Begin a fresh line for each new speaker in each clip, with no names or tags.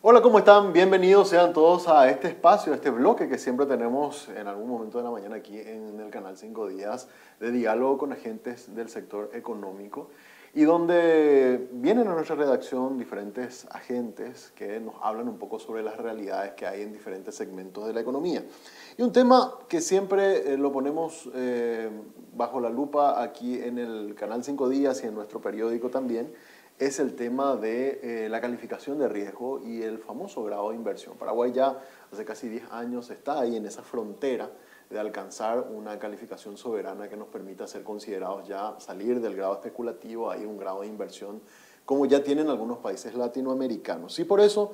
Hola, ¿cómo están? Bienvenidos sean todos a este espacio, a este bloque que siempre tenemos en algún momento de la mañana aquí en el canal 5 Días de diálogo con agentes del sector económico y donde vienen a nuestra redacción diferentes agentes que nos hablan un poco sobre las realidades que hay en diferentes segmentos de la economía. Y un tema que siempre lo ponemos bajo la lupa aquí en el canal 5 Días y en nuestro periódico también, es el tema de la calificación de riesgo y el famoso grado de inversión. Paraguay ya hace casi 10 años está ahí en esa frontera de alcanzar una calificación soberana que nos permita ser considerados ya salir del grado especulativo, hay un grado de inversión como ya tienen algunos países latinoamericanos. Y por eso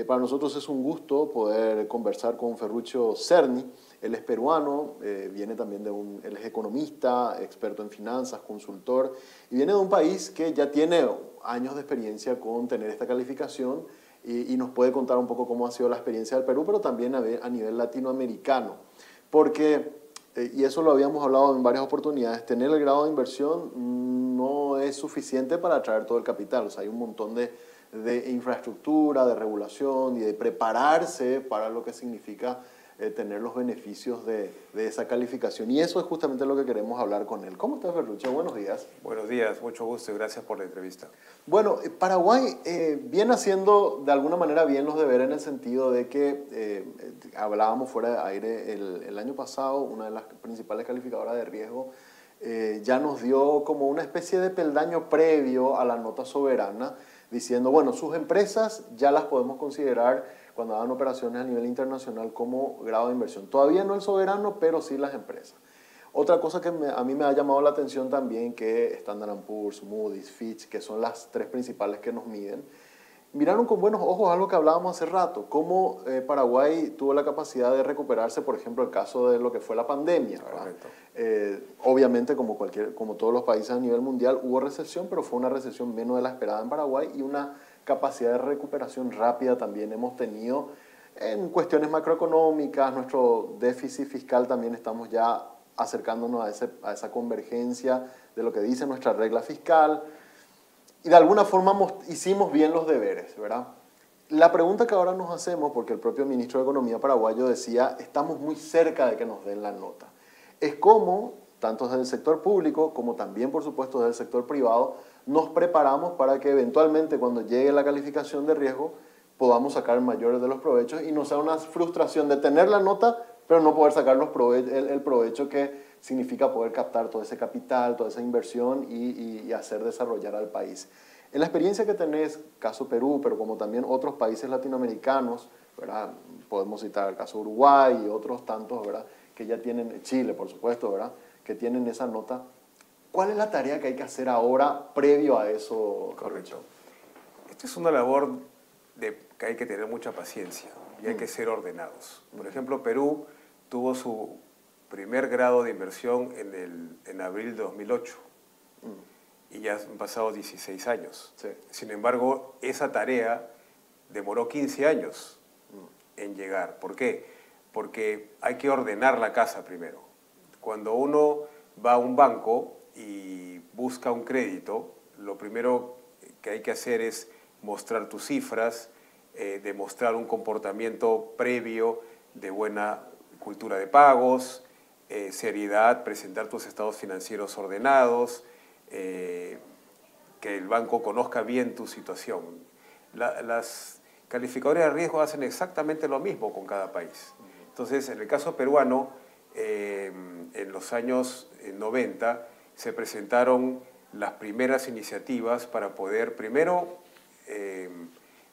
para nosotros es un gusto poder conversar con Ferruccio Cerny. Él es peruano, viene también él es economista, experto en finanzas, consultor, y viene de un país que ya tiene años de experiencia con tener esta calificación y nos puede contar un poco cómo ha sido la experiencia del Perú, pero también a nivel latinoamericano. Porque, y eso lo habíamos hablado en varias oportunidades, tener el grado de inversión no es suficiente para atraer todo el capital. O sea, hay un montón de infraestructura, de regulación y de prepararse para lo que significa tener los beneficios de esa calificación. Y eso es justamente lo que queremos hablar con él. ¿Cómo estás, Ferruccio? Buenos días.
Buenos días, mucho gusto y gracias por la entrevista.
Bueno, Paraguay viene haciendo de alguna manera bien los deberes en el sentido de que hablábamos fuera de aire el año pasado, una de las principales calificadoras de riesgo ya nos dio como una especie de peldaño previo a la nota soberana, diciendo, bueno, sus empresas ya las podemos considerar cuando hagan operaciones a nivel internacional como grado de inversión. Todavía no el soberano, pero sí las empresas. Otra cosa que a mí me ha llamado la atención también, que Standard & Poor's, Moody's, Fitch, que son las tres principales que nos miden, miraron con buenos ojos algo que hablábamos hace rato, cómo Paraguay tuvo la capacidad de recuperarse, por ejemplo, el caso de lo que fue la pandemia.
Correcto.
Obviamente, como todos los países a nivel mundial, hubo recesión, pero fue una recesión menos de la esperada en Paraguay y una capacidad de recuperación rápida también hemos tenido en cuestiones macroeconómicas. Nuestro déficit fiscal también estamos ya acercándonos a esa convergencia de lo que dice nuestra regla fiscal. Y de alguna forma hicimos bien los deberes, ¿verdad? La pregunta que ahora nos hacemos, porque el propio ministro de Economía paraguayo decía, estamos muy cerca de que nos den la nota, es cómo, tanto desde el sector público como también, por supuesto, desde el sector privado, nos preparamos para que eventualmente cuando llegue la calificación de riesgo podamos sacar el mayor de los provechos y no sea una frustración de tener la nota, pero no poder sacar el provecho que significa poder captar todo ese capital, toda esa inversión y hacer desarrollar al país. En la experiencia que tenés, caso Perú, pero como también otros países latinoamericanos, ¿verdad? Podemos citar el caso Uruguay y otros tantos, ¿verdad? Que ya tienen, Chile por supuesto, ¿verdad? Que tienen esa nota. ¿Cuál es la tarea que hay que hacer ahora previo a eso?
Correcto. Esta es una labor que hay que tener mucha paciencia y hay que ser ordenados. Por ejemplo, Perú tuvo su primer grado de inversión en abril de 2008 y ya han pasado 16 años.
Sí.
Sin embargo, esa tarea demoró 15 años en llegar. ¿Por qué? Porque hay que ordenar la casa primero. Cuando uno va a un banco y busca un crédito, lo primero que hay que hacer es mostrar tus cifras, demostrar un comportamiento previo de buena cultura de pagos, seriedad, presentar tus estados financieros ordenados, que el banco conozca bien tu situación. Las calificadoras de riesgo hacen exactamente lo mismo con cada país. Entonces, en el caso peruano, en los años 90 se presentaron las primeras iniciativas para poder, primero,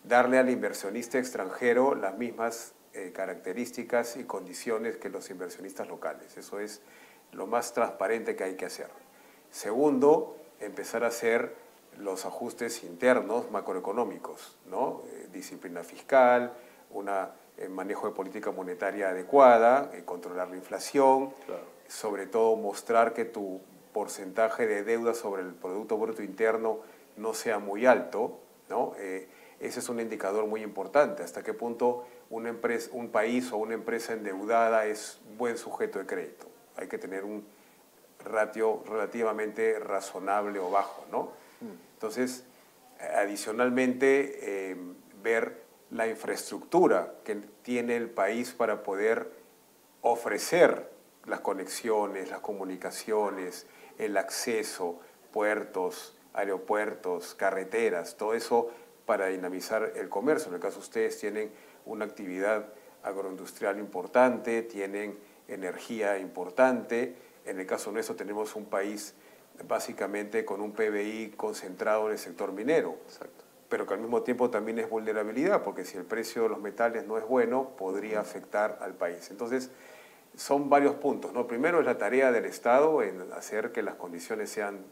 darle al inversionista extranjero las mismas características y condiciones que los inversionistas locales. Eso es lo más transparente que hay que hacer. Segundo, empezar a hacer los ajustes internos macroeconómicos, ¿no? Disciplina fiscal, manejo de política monetaria adecuada, controlar la inflación, claro. Sobre todo mostrar que tu porcentaje de deuda sobre el Producto Bruto Interno no sea muy alto, ¿no? Ese es un indicador muy importante, hasta qué punto un país o una empresa endeudada es buen sujeto de crédito. Hay que tener un ratio relativamente razonable o bajo, ¿no? Entonces, adicionalmente, ver la infraestructura que tiene el país para poder ofrecer las conexiones, las comunicaciones, el acceso, puertos, aeropuertos, carreteras, todo eso para dinamizar el comercio. En el caso de ustedes tienen una actividad agroindustrial importante, tienen energía importante. En el caso nuestro tenemos un país básicamente con un PBI concentrado en el sector minero.
Exacto.
Pero que al mismo tiempo también es vulnerabilidad, porque si el precio de los metales no es bueno, podría afectar al país. Entonces, son varios puntos, ¿no? Primero es la tarea del Estado en hacer que las condiciones sean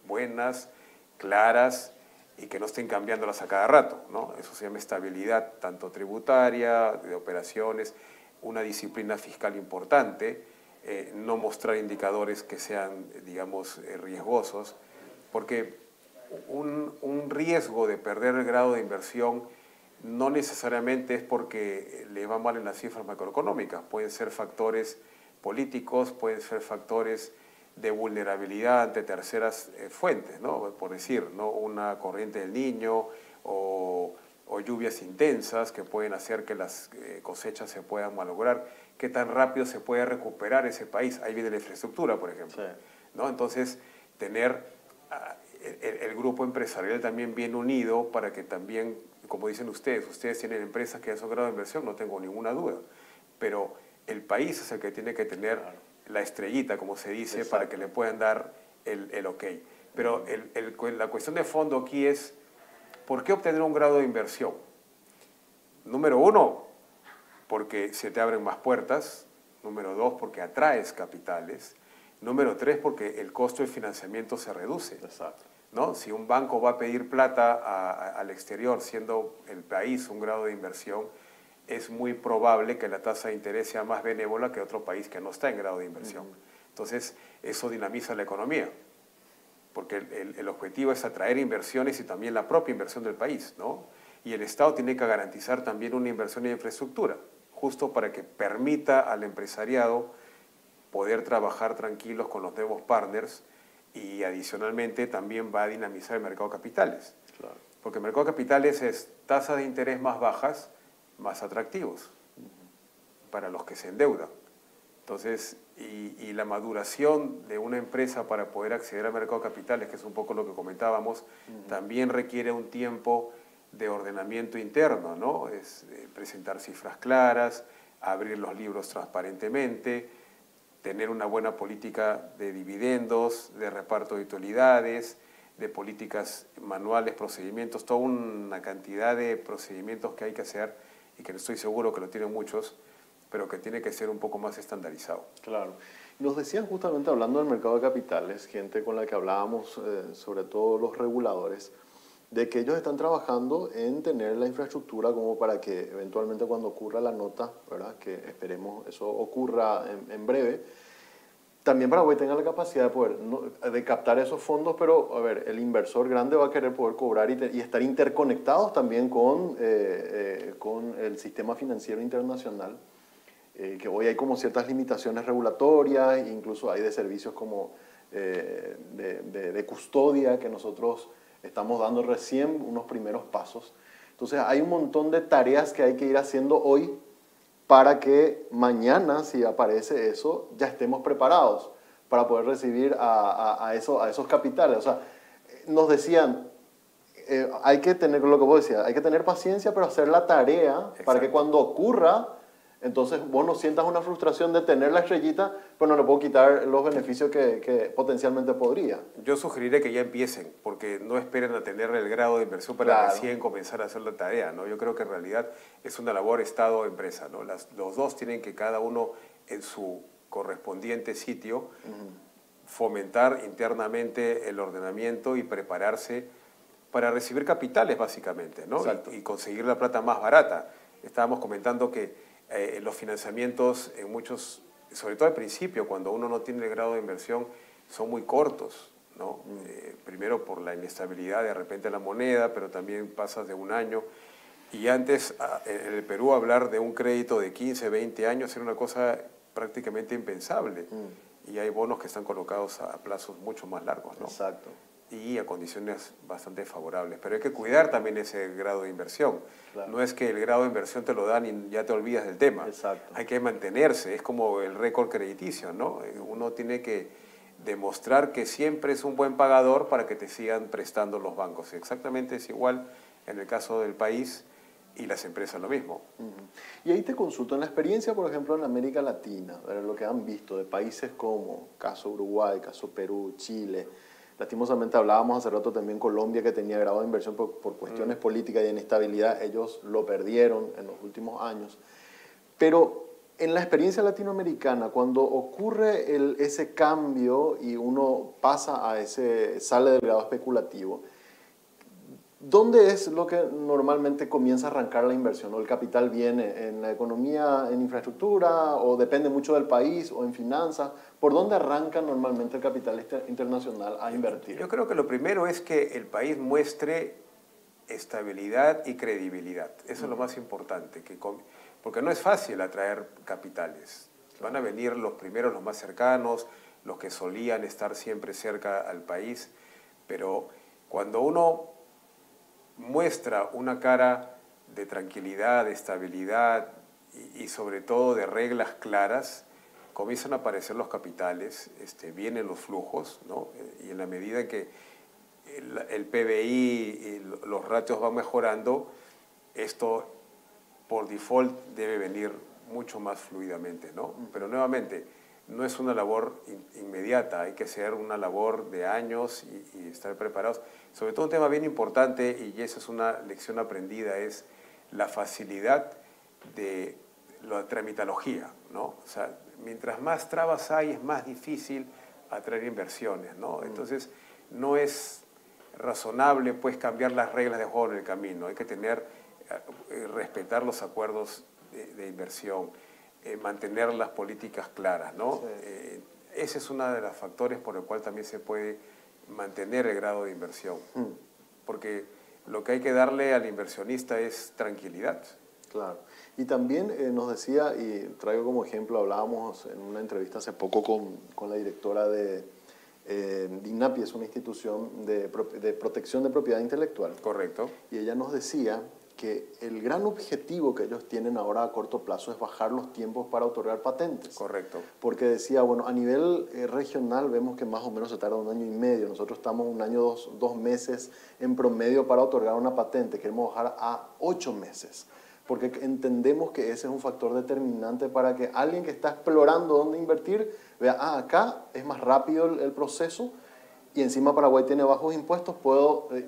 buenas, claras y que no estén cambiándolas a cada rato, ¿no? Eso se llama estabilidad, tanto tributaria, de operaciones, una disciplina fiscal importante, no mostrar indicadores que sean, digamos, riesgosos, porque un riesgo de perder el grado de inversión no necesariamente es porque le va mal en las cifras macroeconómicas, pueden ser factores políticos, pueden ser factores de vulnerabilidad ante terceras fuentes, ¿no? Por decir, ¿no? Una corriente del Niño o lluvias intensas que pueden hacer que las cosechas se puedan malograr. ¿Qué tan rápido se puede recuperar ese país? Ahí viene la infraestructura, por ejemplo, sí, ¿no? Entonces, tener el grupo empresarial también bien unido para que también, como dicen ustedes tienen empresas que ya son grado de inversión, no tengo ninguna duda, pero el país es el que tiene que tener la estrellita, como se dice, exacto, para que le puedan dar el ok. Pero la cuestión de fondo aquí es, ¿por qué obtener un grado de inversión? Número uno, porque se te abren más puertas. Número dos, porque atraes capitales. Número tres, porque el costo de financiamiento se reduce. Exacto. ¿No? Si un banco va a pedir plata al exterior, siendo el país un grado de inversión, es muy probable que la tasa de interés sea más benévola que otro país que no está en grado de inversión. Entonces, eso dinamiza la economía, porque el objetivo es atraer inversiones y también la propia inversión del país, ¿no? Y el Estado tiene que garantizar también una inversión en infraestructura, justo para que permita al empresariado poder trabajar tranquilos con los nuevos partners, y adicionalmente también va a dinamizar el mercado de capitales. Claro. Porque el mercado de capitales es tasas de interés más bajas, más atractivos para los que se endeudan. Entonces, y la maduración de una empresa para poder acceder al mercado de capitales, que es un poco lo que comentábamos, también requiere un tiempo de ordenamiento interno, ¿no? Es presentar cifras claras, abrir los libros transparentemente, tener una buena política de dividendos, de reparto de utilidades, de políticas manuales, procedimientos, toda una cantidad de procedimientos que hay que hacer y que estoy seguro que lo tienen muchos, pero que tiene que ser un poco más estandarizado.
Claro. Nos decían justamente, hablando del mercado de capitales, gente con la que hablábamos, sobre todo los reguladores, de que ellos están trabajando en tener la infraestructura como para que eventualmente cuando ocurra la nota, ¿verdad?, que esperemos eso ocurra en breve, también Paraguay tenga la capacidad de poder de captar esos fondos, pero a ver, el inversor grande va a querer poder cobrar y estar interconectados también con el sistema financiero internacional, que hoy hay como ciertas limitaciones regulatorias, incluso hay de servicios como de custodia que nosotros estamos dando recién unos primeros pasos. Entonces hay un montón de tareas que hay que ir haciendo hoy para que mañana, si aparece eso, ya estemos preparados para poder recibir a esos capitales. O sea, nos decían, hay que tener, lo que vos decías, hay que tener paciencia, pero hacer la tarea. Exacto. Para que cuando ocurra, entonces vos no sientas una frustración de tener la estrellita, pero no le puedo quitar los beneficios que potencialmente podría.
Yo sugeriría que ya empiecen, porque no esperen a tener el grado de inversión para recién comenzar a hacer la tarea, ¿no? Yo creo que en realidad es una labor Estado-empresa, ¿no? Los dos tienen que cada uno en su correspondiente sitio fomentar internamente el ordenamiento y prepararse para recibir capitales, básicamente, ¿no? Y conseguir la plata más barata. Estábamos comentando que los financiamientos en muchos, sobre todo al principio, cuando uno no tiene el grado de inversión, son muy cortos, ¿no? Primero por la inestabilidad de repente de la moneda, pero también pasas de un año. Y antes, en el Perú, hablar de un crédito de 15, 20 años era una cosa prácticamente impensable. Y hay bonos que están colocados a plazos mucho más largos, ¿no?
Exacto.
y a condiciones bastante favorables. Pero hay que cuidar también ese grado de inversión.
Claro.
No es que el grado de inversión te lo dan y ya te olvidas del tema.
Exacto.
Hay que mantenerse, es como el récord crediticio, ¿no? Uno tiene que demostrar que siempre es un buen pagador para que te sigan prestando los bancos. Exactamente es igual en el caso del país y las empresas lo mismo.
Y ahí te consulto, en la experiencia, por ejemplo, en América Latina, lo que han visto de países como caso Uruguay, caso Perú, Chile, lastimosamente hablábamos hace rato también Colombia, que tenía grado de inversión por cuestiones políticas y de inestabilidad, ellos lo perdieron en los últimos años. Pero en la experiencia latinoamericana, cuando ocurre ese cambio y uno pasa sale del grado especulativo, ¿dónde es lo que normalmente comienza a arrancar la inversión? ¿O el capital viene en la economía, en infraestructura, o depende mucho del país, o en finanzas? ¿Por dónde arranca normalmente el capital internacional a invertir?
Yo creo que lo primero es que el país muestre estabilidad y credibilidad. Eso es lo más importante, porque no es fácil atraer capitales. Van a venir los primeros, los más cercanos, los que solían estar siempre cerca al país, pero cuando uno muestra una cara de tranquilidad, de estabilidad y sobre todo de reglas claras, comienzan a aparecer los capitales, vienen los flujos, ¿no? Y en la medida en que el PBI y los ratios van mejorando, esto por default debe venir mucho más fluidamente, ¿no? Pero nuevamente, no es una labor inmediata, hay que hacer una labor de años y estar preparados. Sobre todo un tema bien importante, y eso es una lección aprendida, es la facilidad de la tramitología, ¿no? O sea, mientras más trabas hay, es más difícil atraer inversiones, ¿no? Entonces, no es razonable, pues, cambiar las reglas de juego en el camino. Hay que respetar los acuerdos de inversión, mantener las políticas claras, ¿no? Sí. Ese es uno de los factores por el cual también se puede mantener el grado de inversión. Porque lo que hay que darle al inversionista es tranquilidad.
Claro. Y también nos decía, y traigo como ejemplo, hablábamos en una entrevista hace poco con la directora de DINAPI, es una institución de protección de propiedad intelectual.
Correcto.
Y ella nos decía que el gran objetivo que ellos tienen ahora a corto plazo es bajar los tiempos para otorgar patentes.
Correcto.
Porque decía, bueno, a nivel regional vemos que más o menos se tarda 1 año y medio. Nosotros estamos 1 año, 2 meses en promedio para otorgar una patente. Queremos bajar a 8 meses. Porque entendemos que ese es un factor determinante para que alguien que está explorando dónde invertir vea, acá es más rápido el proceso y encima Paraguay tiene bajos impuestos,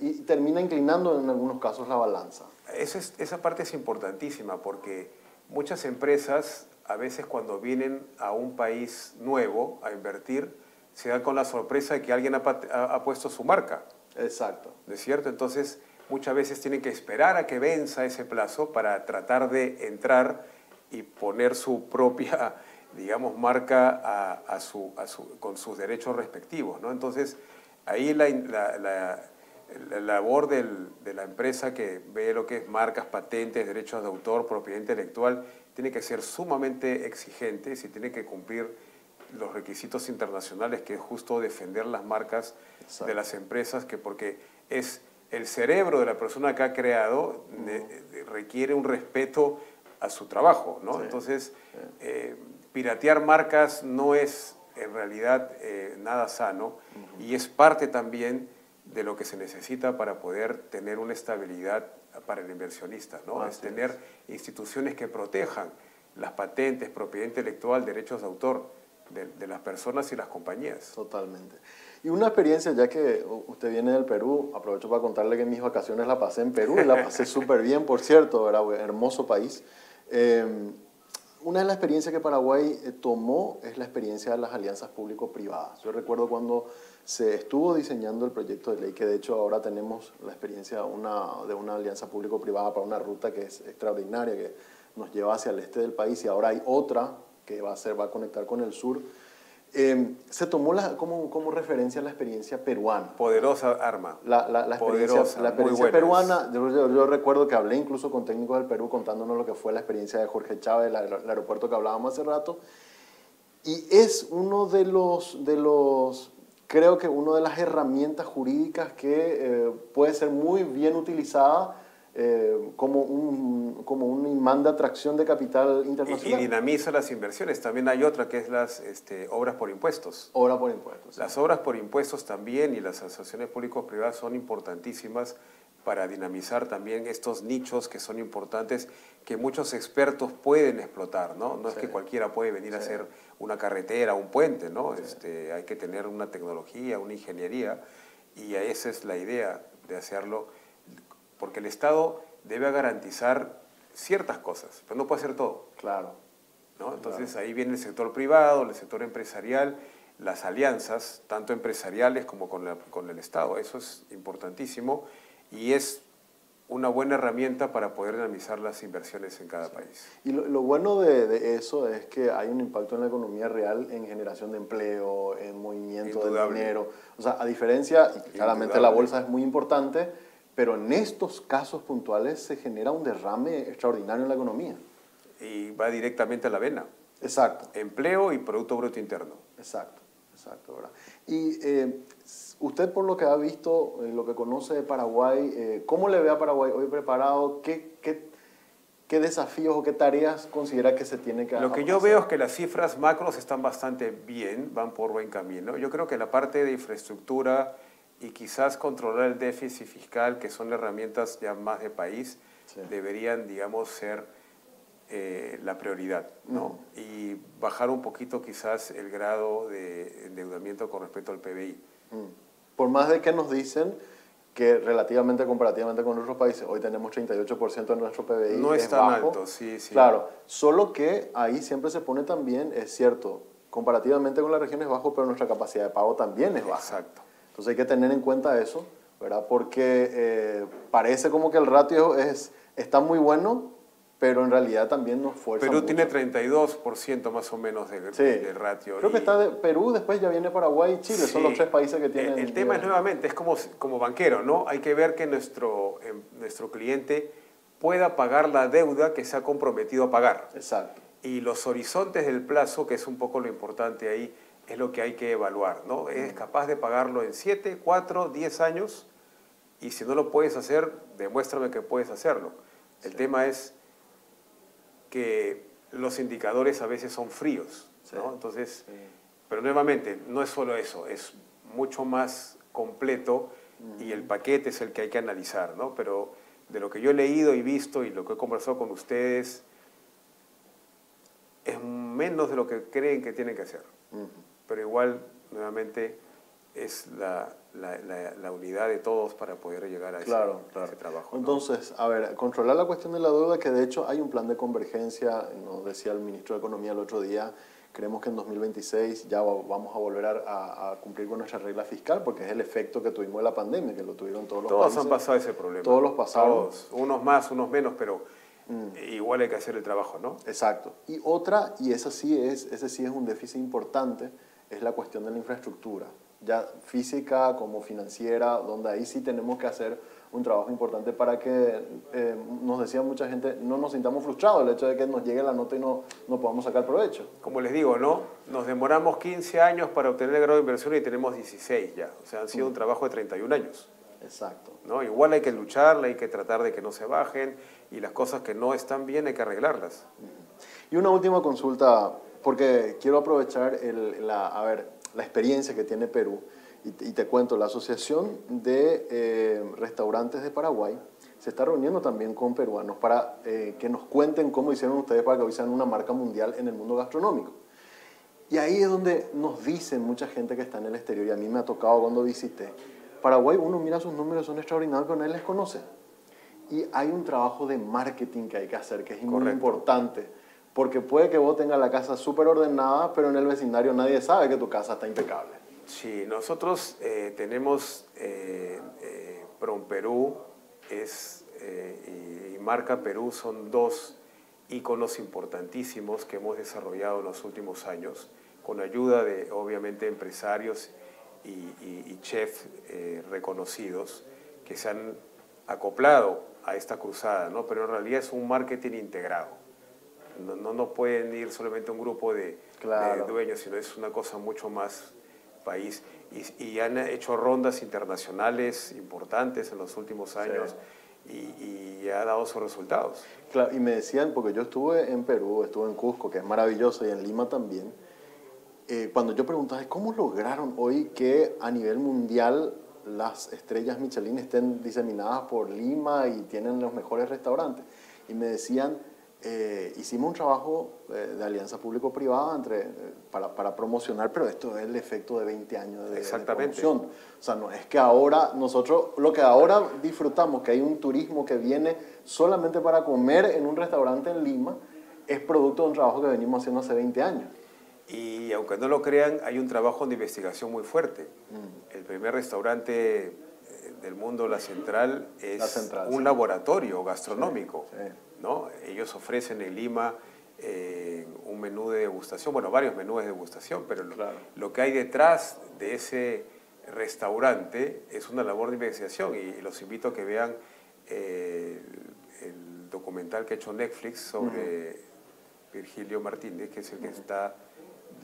y termina inclinando en algunos casos la balanza.
Esa parte es importantísima porque muchas empresas a veces cuando vienen a un país nuevo a invertir se dan con la sorpresa de que alguien ha puesto su marca.
Exacto.
¿No es cierto? Entonces muchas veces tienen que esperar a que venza ese plazo para tratar de entrar y poner su propia, digamos, marca con sus derechos respectivos, ¿no? Entonces ahí la labor de la empresa que ve lo que es marcas, patentes, derechos de autor, propiedad intelectual, tiene que ser sumamente exigente y tiene que cumplir los requisitos internacionales, que es justo defender las marcas de las empresas, porque es el cerebro de la persona que ha creado, requiere un respeto a su trabajo, ¿no? Sí. Entonces, piratear marcas no es en realidad nada sano y es parte también de lo que se necesita para poder tener una estabilidad para el inversionista, ¿no? Es tener instituciones que protejan las patentes, propiedad intelectual, derechos de autor de las personas y las compañías.
Totalmente. Y una experiencia, ya que usted viene del Perú, aprovecho para contarle que mis vacaciones la pasé en Perú y la pasé súper bien, por cierto, era un hermoso país. Una de las experiencias que Paraguay tomó es la experiencia de las alianzas público-privadas. Yo recuerdo cuando se estuvo diseñando el proyecto de ley, que de hecho ahora tenemos la experiencia de una alianza público-privada para una ruta que es extraordinaria, que nos lleva hacia el este del país, y ahora hay otra que va a conectar con el sur. Se tomó como referencia la experiencia peruana.
Poderosa arma.
La experiencia peruana, yo recuerdo que hablé incluso con técnicos del Perú contándonos lo que fue la experiencia de Jorge Chávez, el aeropuerto que hablábamos hace rato, y es uno de los creo que una de las herramientas jurídicas que puede ser muy bien utilizada como un imán de atracción de capital internacional.
Y dinamiza las inversiones. También hay otra que es las obras por impuestos.
Obra por impuestos.
Las obras por impuestos también y las asociaciones públicos-privadas son importantísimas para dinamizar también estos nichos que son importantes, que muchos expertos pueden explotar, ¿no? No es que cualquiera puede venir a hacer una carretera, un puente, ¿no? Hay que tener una tecnología, una ingeniería, y esa es la idea de hacerlo, porque el Estado debe garantizar ciertas cosas, pero no puede hacer todo.
Claro.
¿No? Entonces ahí viene el sector privado, el sector empresarial, las alianzas, tanto empresariales como con el Estado. Eso es importantísimo y es una buena herramienta para poder dinamizar las inversiones en cada país.
Y lo bueno de eso es que hay un impacto en la economía real, en generación de empleo, en movimiento de dinero. O sea, a diferencia, y claramente la bolsa es muy importante, pero en estos casos puntuales se genera un derrame extraordinario en la economía.
Y va directamente a la vena.
Exacto.
Empleo y Producto Bruto Interno.
Exacto, exacto, ¿verdad? Y usted, por lo que ha visto, lo que conoce de Paraguay, ¿cómo le ve a Paraguay hoy preparado? ¿Qué desafíos o qué tareas considera que se tiene que hacer?
Lo que yo veo es que las cifras macros están bastante bien, van por buen camino. Yo creo que la parte de infraestructura y quizás controlar el déficit fiscal, que son herramientas ya más de país, deberían, digamos, ser la prioridad, ¿no? Y bajar un poquito quizás el grado de endeudamiento con respecto al PBI.
Por más de que nos dicen que relativamente, comparativamente con otros países, hoy tenemos 38% de nuestro PBI.
No es tan alto, sí.
Claro, solo que ahí siempre se pone también, es cierto, comparativamente con la región es bajo, pero nuestra capacidad de pago también es baja.
Exacto.
Entonces hay que tener en cuenta eso, ¿verdad? Porque parece como que el ratio está muy bueno, pero en realidad también nos fuerza
Perú
mucho.
tiene 32% más o menos de ratio.
Creo que está de Perú, después ya viene Paraguay y Chile, son los tres países que tienen...
El tema es nuevamente, es como banquero, ¿no? Hay que ver que nuestro cliente pueda pagar la deuda que se ha comprometido a pagar.
Exacto.
Y los horizontes del plazo, que es un poco lo importante ahí, es lo que hay que evaluar, ¿no? ¿Es capaz de pagarlo en 7, 4, 10 años? Y si no lo puedes hacer, demuéstrame que puedes hacerlo. El tema es que los indicadores a veces son fríos, ¿no? Entonces, pero nuevamente, no es solo eso, es mucho más completo y el paquete es el que hay que analizar, ¿no? Pero de lo que yo he leído y visto y lo que he conversado con ustedes, es menos de lo que creen que tienen que hacer. Pero igual, nuevamente, es la unidad de todos para poder llegar a ese trabajo, ¿no?
Entonces, a ver, controlar la cuestión de la deuda, que de hecho hay un plan de convergencia, nos decía el ministro de Economía el otro día, creemos que en 2026 ya vamos a volver a cumplir con nuestra regla fiscal, porque es el efecto que tuvimos de la pandemia, que lo tuvieron todos los países.
Todos han pasado ese problema.
Todos los pasaron.
Todos, unos más, unos menos, pero igual hay que hacer el trabajo, ¿no?
Exacto. Y otra, y ese sí es un déficit importante, es la cuestión de la infraestructura, ya física como financiera, donde ahí sí tenemos que hacer un trabajo importante para que, nos decía mucha gente, no nos sintamos frustrados el hecho de que nos llegue la nota y no podamos sacar provecho.
Como les digo, ¿no? Nos demoramos 15 años para obtener el grado de inversión y tenemos 16 ya. O sea, han sido un trabajo de 31 años.
Exacto.
¿No? Igual hay que luchar, hay que tratar de que no se bajen y las cosas que no están bien hay que arreglarlas.
Y una última consulta, porque quiero aprovechar la experiencia que tiene Perú y te cuento, la Asociación de Restaurantes de Paraguay se está reuniendo también con peruanos para que nos cuenten cómo hicieron ustedes para que hoy sean una marca mundial en el mundo gastronómico. Y ahí es donde nos dicen mucha gente que está en el exterior, y a mí me ha tocado cuando visité, Paraguay, uno mira sus números, son extraordinarios, pero nadie les conoce. Y hay un trabajo de marketing que hay que hacer, que es muy importante. Porque puede que vos tengas la casa súper ordenada, pero en el vecindario nadie sabe que tu casa está impecable.
Sí, nosotros tenemos PromPerú y Marca Perú, son dos íconos importantísimos que hemos desarrollado en los últimos años, con ayuda de, obviamente, empresarios y chefs reconocidos que se han acoplado a esta cruzada, ¿no? Pero en realidad es un marketing integrado. No pueden ir solamente un grupo de dueños, sino es una cosa mucho más país y han hecho rondas internacionales importantes en los últimos años y ha dado sus resultados.
Claro, y me decían, porque yo estuve en Perú, estuve en Cusco, que es maravilloso, y en Lima también, cuando yo preguntaba, ¿cómo lograron hoy que a nivel mundial las estrellas Michelin estén diseminadas por Lima y tienen los mejores restaurantes? Y me decían, hicimos un trabajo de alianza público-privada para promocionar, pero esto es el efecto de 20 años de promoción. O sea, no es que ahora nosotros, lo que ahora disfrutamos, que hay un turismo que viene solamente para comer en un restaurante en Lima, es producto de un trabajo que venimos haciendo hace 20 años.
Y aunque no lo crean, hay un trabajo de investigación muy fuerte. El primer restaurante del mundo, La Central, es un laboratorio gastronómico. ¿No? Ellos ofrecen en Lima un menú de degustación, bueno, varios menús de degustación, pero lo que hay detrás de ese restaurante es una labor de investigación y los invito a que vean el documental que ha hecho Netflix sobre Virgilio Martínez, que es el que está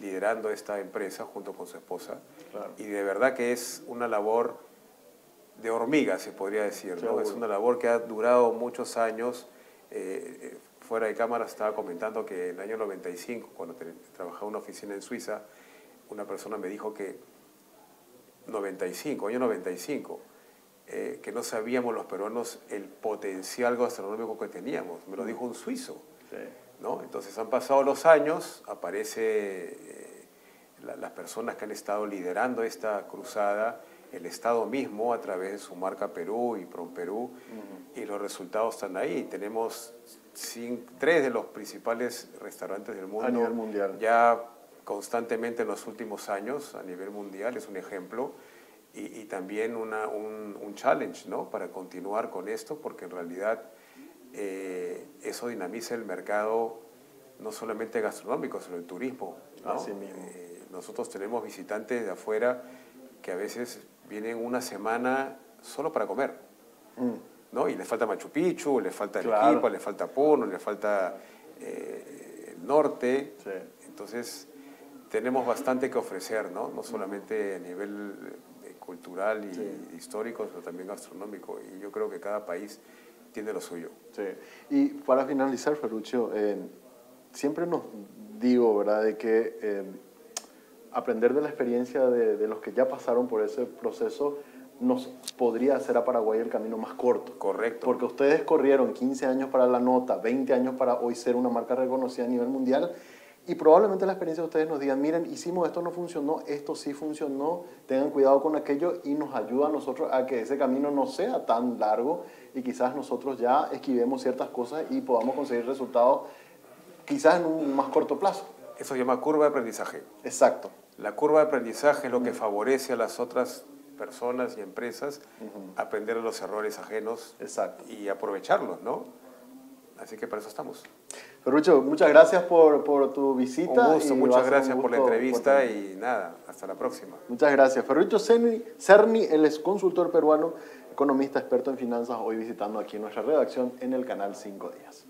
liderando esta empresa junto con su esposa. Y de verdad que es una labor de hormiga, se podría decir, ¿no? Es una labor que ha durado muchos años. Fuera de cámara estaba comentando que en el año 95, cuando trabajaba en una oficina en Suiza, una persona me dijo que año 95, que no sabíamos los peruanos el potencial gastronómico que teníamos. Me lo dijo un suizo. ¿No? Entonces han pasado los años, aparece las personas que han estado liderando esta cruzada, el Estado mismo a través de su marca Perú y PromPerú, y los resultados están ahí. Tenemos 3 de los principales restaurantes del mundo
a nivel mundial,
ya constantemente en los últimos años, a nivel mundial, es un ejemplo, y también un challenge, ¿no? Para continuar con esto, porque en realidad eso dinamiza el mercado no solamente gastronómico, sino el turismo, ¿no?
Así mismo.
Nosotros tenemos visitantes de afuera que a veces vienen una semana solo para comer, ¿no? Y les falta Machu Picchu, les falta Arequipa, les falta Puno, les falta el norte. Entonces tenemos bastante que ofrecer, ¿no? No solamente a nivel cultural y histórico, sino también gastronómico. Y yo creo que cada país tiene lo suyo.
Y para finalizar, Ferruccio, siempre nos digo, ¿verdad?, de que aprender de la experiencia de los que ya pasaron por ese proceso nos podría hacer a Paraguay el camino más corto.
Correcto.
Porque ustedes corrieron 15 años para la nota, 20 años para hoy ser una marca reconocida a nivel mundial, y probablemente la experiencia de ustedes nos digan, miren, hicimos esto, no funcionó, esto sí funcionó, tengan cuidado con aquello, y nos ayuda a nosotros a que ese camino no sea tan largo y quizás nosotros ya esquivemos ciertas cosas y podamos conseguir resultados quizás en un más corto plazo.
Eso se llama curva de aprendizaje.
Exacto.
La curva de aprendizaje es lo que favorece a las otras personas y empresas aprender de los errores ajenos y aprovecharlos, ¿no? Así que para eso estamos.
Ferruccio, muchas gracias por tu visita.
Un gusto, muchas gracias por la entrevista y nada, hasta la próxima.
Muchas gracias. Ferruccio Cerny, él es consultor peruano, economista experto en finanzas, hoy visitando aquí nuestra redacción en el canal 5 Días.